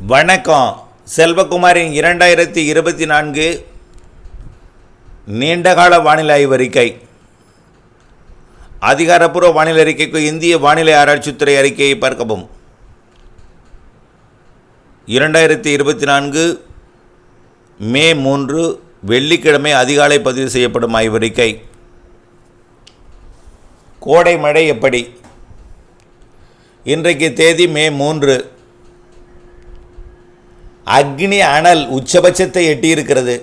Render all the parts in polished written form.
வணக்கம். செல்வகுமாரின் 2024 நீண்டகால வானிலை ஆய்வறிக்கை. அதிகாரப்பூர்வ வானிலை அறிக்கைக்கு இந்திய வானிலை ஆராய்ச்சித்துறை அறிக்கையை பார்க்கவும். 2024 மே 3 வெள்ளிக்கிழமை அதிகாலை பதிவு செய்யப்படும் ஆய்வறிக்கை. கோடை மழை எப்படி? இன்றைக்கு தேதி மே 3. அக்னி அனல் உச்சபட்சத்தை எட்டியிருக்கிறது.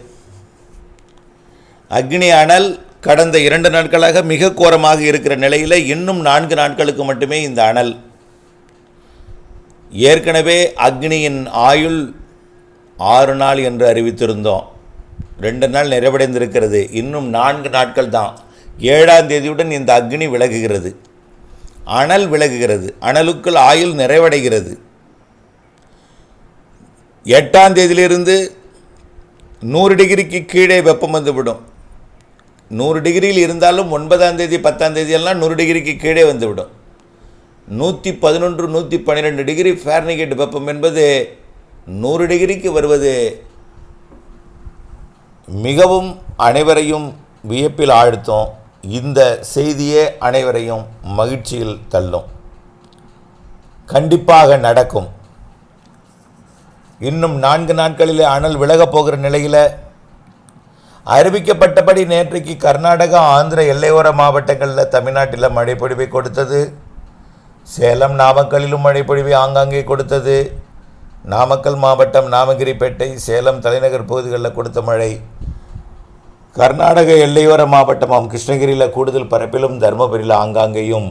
அக்னி அனல் கடந்த 2 நாட்களாக மிக கோரமாக இருக்கிற நிலையில் இன்னும் 4 நாட்களுக்கு மட்டுமே இந்த அனல். ஏற்கனவே அக்னியின் ஆயுள் 6 நாள் என்று அறிவித்திருந்தோம். 2 நாள் நிறைவடைந்திருக்கிறது. இன்னும் 4 நாட்கள் தான். 7ஆம் தேதியுடன் இந்த அக்னி விலகுகிறது, அனல் விலகுகிறது, அனலுக்குள் ஆயுள் நிறைவடைகிறது. 8ஆம் தேதியிலிருந்து 100 டிகிரிக்கு கீழே வெப்பம் வந்துவிடும். 100 டிகிரியில் இருந்தாலும் 9ஆம் தேதி 10ஆம் தேதியெல்லாம் 100 டிகிரிக்கு கீழே வந்துவிடும். 111 112 டிகிரி ஃபாரன்ஹீட் வெப்பம் என்பது 100 டிகிரிக்கு வருவது மிகவும் அனைவரையும் வியப்பில் ஆழ்த்தும். இந்த செய்தியே அனைவரையும் மகிழ்ச்சியில் தள்ளும். கண்டிப்பாக நடக்கும். இன்னும் 4 நாட்களிலே அனல் விலகப் போகிற நிலையில் அறிவிக்கப்பட்டபடி நேற்றைக்கு கர்நாடகா ஆந்திர எல்லையோர மாவட்டங்களில் தமிழ்நாட்டில் மழைப்பொழிவை கொடுத்தது. சேலம் நாமக்கல்லிலும் மழைப்பொழிவை ஆங்காங்கே கொடுத்தது. நாமக்கல் மாவட்டம் நாமகிரிப்பேட்டை சேலம் தலைநகர் பகுதிகளில் கொடுத்த மழை. கர்நாடக எல்லையோர மாவட்டமாம் கிருஷ்ணகிரியில் கூடுதல் பரப்பிலும் தருமபுரியில் ஆங்காங்கேயும்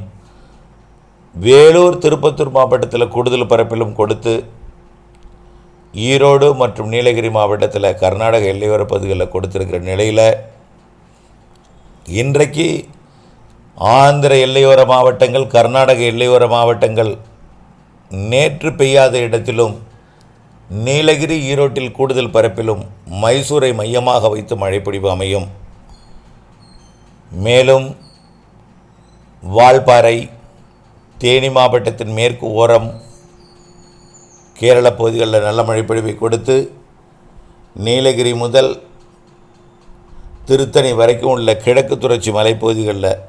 வேலூர் திருப்பத்தூர் மாவட்டத்தில் கூடுதல் பரப்பிலும் கொடுத்து ஈரோடு மற்றும் நீலகிரி மாவட்டத்தில் கர்நாடக எல்லையோர பகுதிகளில் கொடுத்திருக்கிற நிலையில் இன்றைக்கு ஆந்திர எல்லையோர மாவட்டங்கள் கர்நாடக எல்லையோர மாவட்டங்கள் நேற்று பெய்யாத இடத்திலும் நீலகிரி ஈரோட்டில் கூடுதல் பரப்பிலும் மைசூரை மையமாக வைத்து மழைப்பொழிவு அமையும். மேலும் வால்பாறை தேனி மாவட்டத்தின் மேற்கு ஓரம் கேரள பகுதிகளில் நல்ல மழைப்பொழிவை கொடுத்து நீலகிரி முதல் திருத்தணி வரைக்கும் உள்ள கிழக்கு தொடர்ச்சி மலைப்பகுதிகளில்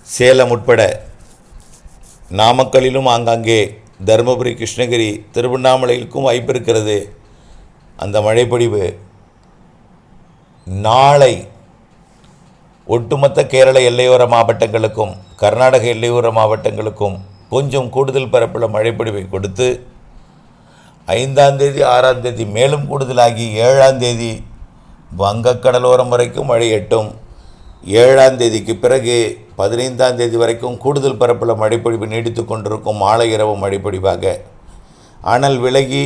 சேலம் உட்பட நாமக்கல்லிலும் ஆங்காங்கே தருமபுரி கிருஷ்ணகிரி திருவண்ணாமலைக்கும் வாய்ப்பு இருக்கிறது. அந்த மழைப்பொழிவு நாளை ஒட்டுமொத்த கேரள எல்லையோர மாவட்டங்களுக்கும் கர்நாடக எல்லையோர மாவட்டங்களுக்கும் கொஞ்சம் கூடுதல் பரப்பில் மழைப்பொழிவை கொடுத்து 5ஆம் தேதி 6ஆம் தேதி மேலும் கூடுதலாகி 7ஆம் தேதி வங்கக்கடலோரம் வரைக்கும் மழை எட்டும். 7ஆம் தேதிக்கு பிறகு 15ஆம் தேதி வரைக்கும் கூடுதல் பரப்பில் மழைப்பொழிவு நீடித்து கொண்டிருக்கும். மாலை இரவு மழைப்பொழிவாக அனல் விலகி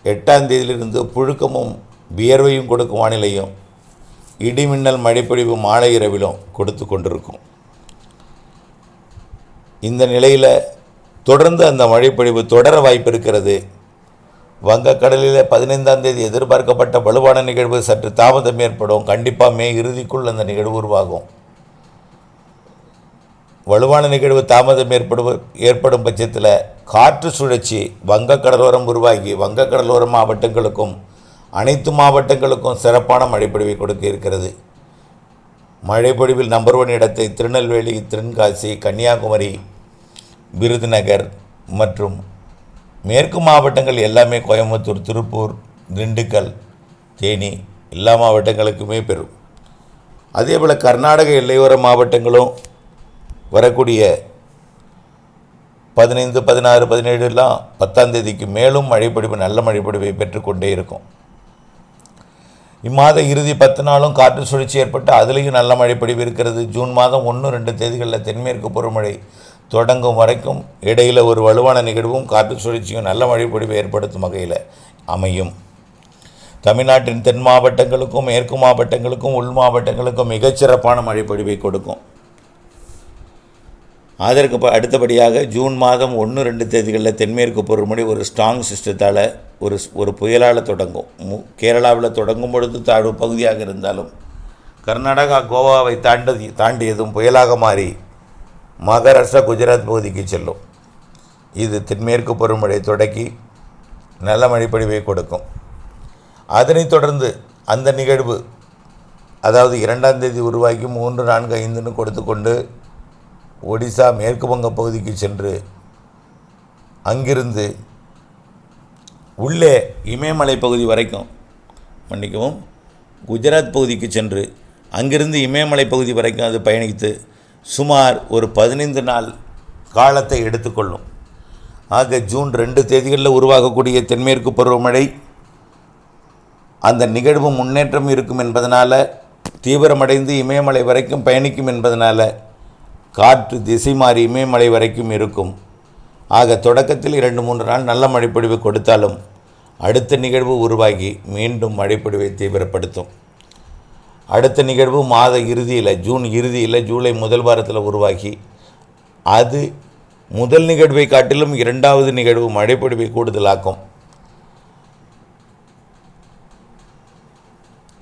8ஆம் தேதியிலிருந்து புழுக்கமும் வியர்வையும் கொடுக்கும் வானிலையும் இடிமின்னல் மழைப்பொழிவு மாலை இரவிலும் கொடுத்து கொண்டிருக்கும். இந்த நிலையில் தொடர்ந்து அந்த மழைப்பொழிவு தொடர வாய்ப்பு இருக்கிறது. வங்கக்கடலில் 15ஆம் தேதி எதிர்பார்க்கப்பட்ட வலுவான நிகழ்வு சற்று தாமதம் ஏற்படும். கண்டிப்பாக மே இறுதிக்குள் அந்த நிகழ்வு உருவாகும். வலுவான நிகழ்வு தாமதம் ஏற்படும் பட்சத்தில் காற்று சுழற்சி வங்கக்கடலோரம் உருவாகி வங்கக்கடலோர மாவட்டங்களுக்கும் அனைத்து மாவட்டங்களுக்கும் சிறப்பான மழைப்பொழிவை கொடுக்க இருக்கிறது. மழைப்பொழிவில் நம்பர் 1 இடத்தை திருநெல்வேலி, தென்காசி, கன்னியாகுமரி, விருதுநகர் மற்றும் மேற்கு மாவட்டங்கள் எல்லாமே கோயம்புத்தூர், திருப்பூர், திண்டுக்கல், தேனி எல்லா மாவட்டங்களுக்குமே பெறும். அதேபோல் கர்நாடக எல்லையோர மாவட்டங்களும் வரக்கூடிய 15, 16, 17 10ஆம் தேதிக்கு மேலும் மழைப்பொழிவு நல்ல மழைப்பொழிவை பெற்றுக்கொண்டே இருக்கும். இம்மாத இறுதி 10 நாளும் காற்று சுழற்சி ஏற்பட்டு அதுலேயும் நல்ல மழைப்பொழிவு இருக்கிறது. ஜூன் மாதம் 1, 2 தேதிகளில் தென்மேற்கு பருவமழை தொடங்கும் வரைக்கும் இடையில் ஒரு வலுவான நிகழ்வும் காற்று சுழற்சியும் நல்ல மழைப்பொழிவை ஏற்படுத்தும் வகையில் அமையும். தமிழ்நாட்டின் தென் மாவட்டங்களுக்கும் மேற்கு மாவட்டங்களுக்கும் உள் மாவட்டங்களுக்கும் மிகச்சிறப்பான மழைப்பொழிவை கொடுக்கும். அதற்கு அடுத்தபடியாக ஜூன் மாதம் 1, 2 தேதிகளில் தென்மேற்கு பருவமழை ஒரு ஸ்ட்ராங் சிஸ்டத்தால் ஒரு புயலால் தொடங்கும். கேரளாவில் தொடங்கும் பொழுது தாழ்வு பகுதியாக இருந்தாலும் கர்நாடகா கோவாவை தாண்டியதும் புயலாக மாறி மகாராஷ்டிரா குஜராத் பகுதிக்கு செல்லும். இது தென்மேற்கு பருவமழை தொடக்கி நல்ல மழைப்பொழிவை கொடுக்கும். அதனைத் தொடர்ந்து அந்த நிகழ்வு, அதாவது 2ஆம் தேதி உருவாக்கி 3, 4, 5ன்னு கொடுத்து கொண்டு ஒடிசா மேற்கு வங்க பகுதிக்கு சென்று அங்கிருந்து உள்ளே இமயமலை பகுதி வரைக்கும், மன்னிக்கவும், குஜராத் பகுதிக்கு சென்று அங்கிருந்து இமயமலை பகுதி வரைக்கும் அது பயணித்து சுமார் ஒரு 15 நாள் காலத்தை எடுத்துக்கொள்ளும். ஆக ஜூன் 2 தேதிகளில் உருவாகக்கூடிய தென்மேற்கு பருவமழை அந்த நிகழ்வு முன்னேற்றம் இருக்கும் என்பதனால், தீவிரமடைந்து இமயமலை வரைக்கும் பயணிக்கும் என்பதனால் காற்று திசை மாறி இமயமலை வரைக்கும் இருக்கும். ஆக தொடக்கத்தில் 2-3 நாள் நல்ல மழைப்பொழிவு கொடுத்தாலும் அடுத்த நிகழ்வு உருவாகி மீண்டும் மழைப்பொழிவை தீவிரப்படுத்தும். அடுத்த நிகழ்வு மாத இறுதியில், ஜூன் இறுதியில், ஜூலை முதல் வாரத்தில் உருவாகி அது முதல் நிகழ்வை காட்டிலும் 2வது நிகழ்வு மழைப்பொழிவை கூடுதலாக்கும்.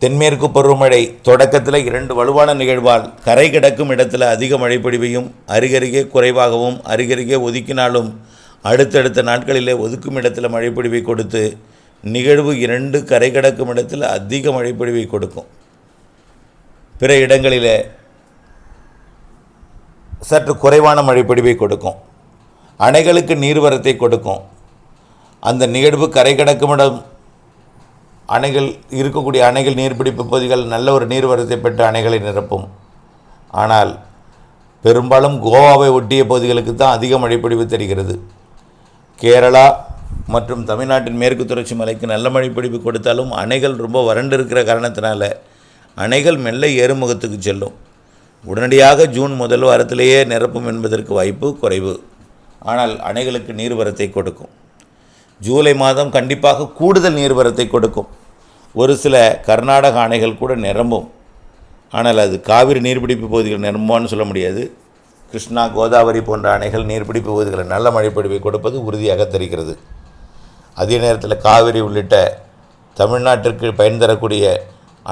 தென்மேற்கு பருவமழை தொடக்கத்தில் 2 வலுவான நிகழ்வால் கரை கிடக்கும் இடத்துல அதிக மழைப்பொழிவையும், அருகருகே குறைவாகவும், அருகருகே ஒதுக்கினாலும் அடுத்தடுத்த நாட்களிலே ஒதுக்கும் இடத்துல மழைப்பொழிவை கொடுத்து நிகழ்வு 2 கரை கிடக்கும் இடத்தில் அதிக மழைப்பொழிவை கொடுக்கும். பிற இடங்களிலே சற்று குறைவான மழைப்பொழிவை கொடுக்கும். அணைகளுக்கு நீர்வரத்தை கொடுக்கும். அந்த நிகழ்வு கரை கிடக்கும் இடம், அணைகள் இருக்கக்கூடிய அணைகள், நீர்பிடிப்பு பகுதிகள் நல்ல ஒரு நீர்வரத்தை பெற்று அணைகளை நிரப்பும். ஆனால் பெரும்பாலும் கோவாவை ஒட்டிய பகுதிகளுக்கு தான் அதிக மழைப்பொழிவு தெரிகிறது. கேரளா மற்றும் தமிழ்நாட்டின் மேற்கு தொடர்ச்சி மலைக்கு நல்ல மழைப்பொழிவு கொடுத்தாலும் அணைகள் ரொம்ப வறண்டு இருக்கிற காரணத்தினால அணைகள் மெல்ல ஏறுமுகத்துக்கு செல்லும். உடனடியாக ஜூன் முதல் வாரத்திலேயே நிரப்பும் என்பதற்கு வாய்ப்பு குறைவு. ஆனால் அணைகளுக்கு நீர்வரத்தை கொடுக்கும். ஜூலை மாதம் கண்டிப்பாக கூடுதல் நீர்வரத்தை கொடுக்கும். ஒரு சில கர்நாடக அணைகள் கூட நிரம்பும். ஆனால் அது காவிரி நீர்பிடிப்பு பகுதிகள் நிரம்புமான்னு சொல்ல முடியாது. கிருஷ்ணா, கோதாவரி போன்ற அணைகள் நீர்பிடிப்பு பகுதிகளில் நல்ல மழைப்பொழிவை கொடுப்பது உறுதியாக தெரிகிறது. அதே நேரத்தில் காவிரி உள்ளிட்ட தமிழ்நாட்டிற்கு பயன் தரக்கூடிய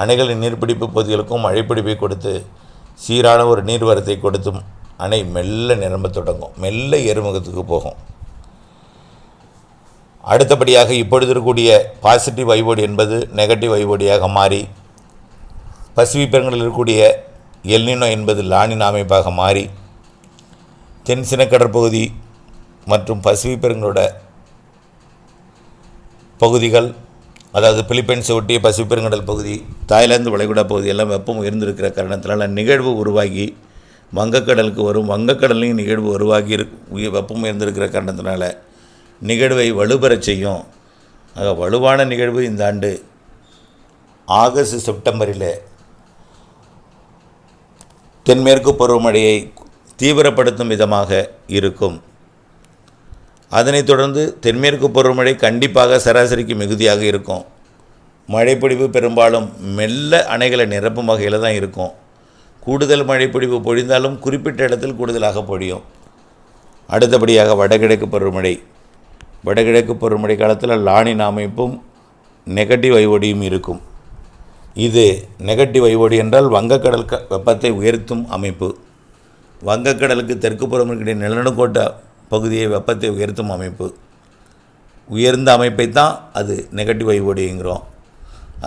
அணைகளின் நீர்பிடிப்பு பகுதிகளுக்கும் மழைப்பொழிவை கொடுத்து சீரான ஒரு நீர்வரத்தை கொடுத்தும் அணை மெல்ல நிரம்ப தொடங்கும், மெல்ல ஏறுமுகத்துக்கு போகும். அடுத்தபடியாக இப்பொழுது இருக்கக்கூடிய பாசிட்டிவ் வைவோடி என்பது நெகட்டிவ் வைவோடியாக மாறி, பசிபிக் பெருங்கடலில் இருக்கக்கூடிய எல்னினோ என்பது லானினா அமைப்பாக மாறி, தென்சின கடற்பகுதி மற்றும் பசிபிக் பெருங்கடலோட பகுதிகள், அதாவது பிலிப்பைன்ஸை ஒட்டிய பசிபிக் பெருங்கடல் பகுதி, தாய்லாந்து வளைகுடா பகுதி எல்லாம் வெப்பம் உயர்ந்திருக்கிற காரணத்தினால நிகழ்வு உருவாகி வங்கக்கடலுக்கு வரும். வங்கக்கடலையும் நிகழ்வு உருவாகி வெப்பம் உயர்ந்திருக்கிற காரணத்தினால நிகழ்வை வலுப்பெறச் செய்யும். ஆக வலுவான நிகழ்வு இந்த ஆண்டு ஆகஸ்ட் செப்டம்பரில் தென்மேற்கு பருவமழையை தீவிரப்படுத்தும் விதமாக இருக்கும். அதனைத் தொடர்ந்து தென்மேற்கு பருவமழை கண்டிப்பாக சராசரிக்கு மிகுதியாக இருக்கும். மழைப்பொழிவு பெரும்பாலும் மெல்ல அணைகளை நிரப்பும் வகையில் தான் இருக்கும். கூடுதல் மழைப்பொழிவு பொழிந்தாலும் குறிப்பிட்ட இடத்தில் கூடுதலாக பொழியும். அடுத்தபடியாக வடகிழக்கு பருவமழை. வடகிழக்கு பருவமழை காலத்தில் லானினா அமைப்பும் நெகட்டிவ் வைவோடியும் இருக்கும். இது நெகட்டிவ் வைவோடி என்றால் வங்கக்கடல் வெப்பத்தை உயர்த்தும் அமைப்பு. வங்கக்கடலுக்கு தெற்கு புறம் இருக்கிற நிலநடுக்கோட்ட பகுதியை வெப்பத்தை உயர்த்தும் அமைப்பு. உயர்ந்த அமைப்பை தான் அது நெகட்டிவ் வைவோடிங்கிறோம்.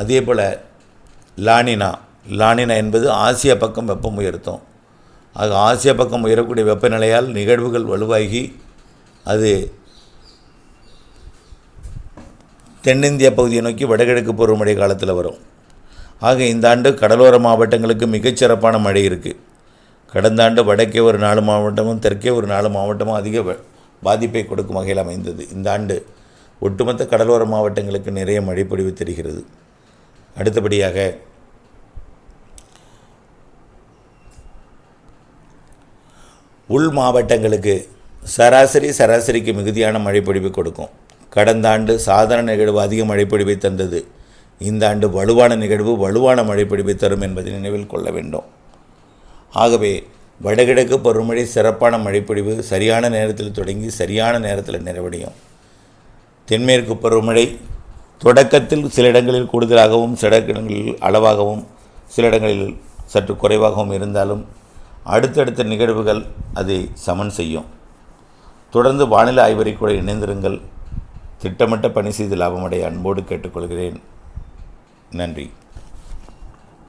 அதே போல் லானினா என்பது ஆசியா பக்கம் வெப்பம் உயர்த்தும். ஆக ஆசியா பக்கம் உயரக்கூடிய வெப்பநிலையால் நிகழ்வுகள் வலுவாகி அது தென்னிந்திய பகுதியை நோக்கி வடகிழக்கு பருவமழை காலத்தில் வரும். ஆக இந்த ஆண்டு கடலோர மாவட்டங்களுக்கு மிகச்சிறப்பான மழை இருக்குது. கடந்த ஆண்டு வடக்கே ஒரு 4 மாவட்டமும் தெற்கே ஒரு 4 மாவட்டமும் அதிக பாதிப்பை கொடுக்கும் வகையில் அமைந்தது. இந்த ஆண்டு ஒட்டுமொத்த கடலோர மாவட்டங்களுக்கு நிறைய மழைப்பொழிவு தெரிகிறது. அடுத்தபடியாக உள் மாவட்டங்களுக்கு சராசரிக்கு மிகுதியான மழைப்பொழிவு கொடுக்கும். கடந்த ஆண்டு சாதாரண நிகழ்வு அதிக மழைப்பொழிவை தந்தது. இந்த ஆண்டு வலுவான நிகழ்வு வலுவான மழைப்பொழிவை தரும் என்பதை நினைவில் கொள்ள வேண்டும். ஆகவே வடகிழக்கு பருவமழை சிறப்பான மழைப்பொழிவு சரியான நேரத்தில் தொடங்கி சரியான நேரத்தில் நிறைவடையும். தென்மேற்கு பருவமழை தொடக்கத்தில் சில இடங்களில் கூடுதலாகவும் சில இடங்களில் அளவாகவும் சில இடங்களில் சற்று குறைவாகவும் இருந்தாலும் அடுத்தடுத்த நிகழ்வுகள் அதை சமன் செய்யும். தொடர்ந்து வானிலை ஆய்வறிக்கையோடு இணைந்திருங்கள். திட்டமிட்ட பணி செய்து லாபமடைய அன்போடு கேட்டுக்கொள்கிறேன். நன்றி.